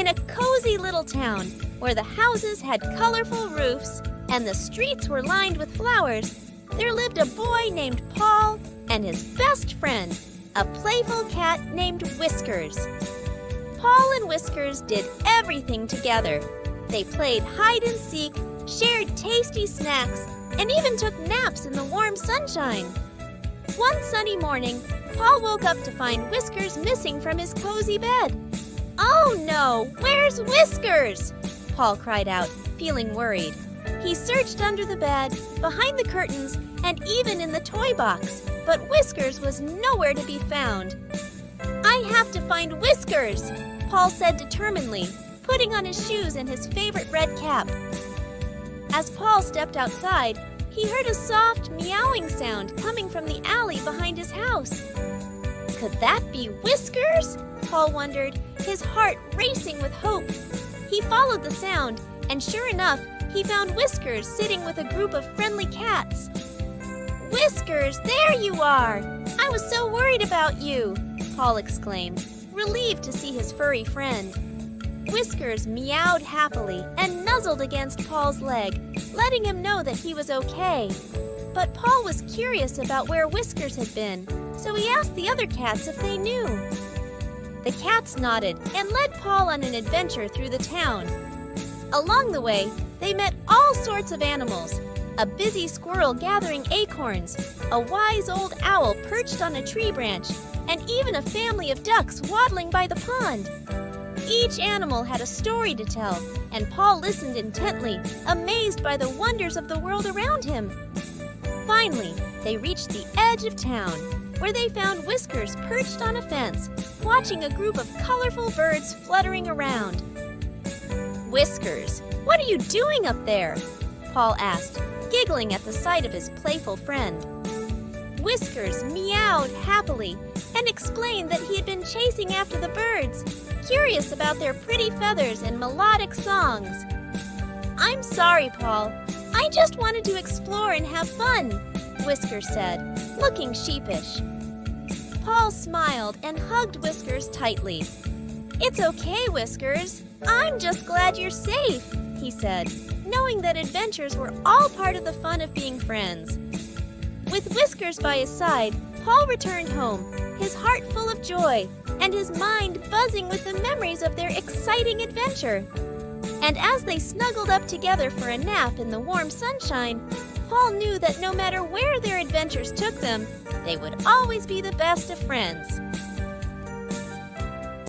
In a cozy little town where the houses had colorful roofs and the streets were lined with flowers, there lived a boy named Paul and his best friend, a playful cat named Whiskers. Paul and Whiskers did everything together. They played hide and seek, shared tasty snacks, and even took naps in the warm sunshine. One sunny morning, Paul woke up to find Whiskers missing from his cozy bed. "Oh no, where's Whiskers?" Paul cried out, feeling worried. He searched under the bed, behind the curtains, and even in the toy box, but Whiskers was nowhere to be found. "I have to find Whiskers," Paul said determinedly, putting on his shoes and his favorite red cap. As Paul stepped outside, he heard a soft meowing sound coming from the alley behind his house. Could that be Whiskers? Paul wondered, his heart racing with hope. He followed the sound, and sure enough, he found Whiskers sitting with a group of friendly cats. "Whiskers, there you are! I was so worried about you," Paul exclaimed, relieved to see his furry friend. Whiskers meowed happily and nuzzled against Paul's leg, letting him know that he was okay. But Paul was curious about where Whiskers had been, so he asked the other cats if they knew. The cats nodded and led Paul on an adventure through the town. Along the way, they met all sorts of animals: a busy squirrel gathering acorns, a wise old owl perched on a tree branch, and even a family of ducks waddling by the pond. Each animal had a story to tell, and Paul listened intently, amazed by the wonders of the world around him. Finally, they reached the edge of town, where they found Whiskers perched on a fence, watching a group of colorful birds fluttering around. "Whiskers, what are you doing up there?" Paul asked, giggling at the sight of his playful friend. Whiskers meowed happily and explained that he had been chasing after the birds, curious about their pretty feathers and melodic songs. "I'm sorry, Paul. I just wanted to explore and have fun," Whiskers said, looking sheepish. Paul smiled and hugged Whiskers tightly. "It's okay, Whiskers. I'm just glad you're safe," he said, knowing that adventures were all part of the fun of being friends. With Whiskers by his side, Paul returned home, his heart full of joy, and his mind buzzing with the memories of their exciting adventure. And as they snuggled up together for a nap in the warm sunshine, Paul knew that no matter where their adventures took them, they would always be the best of friends.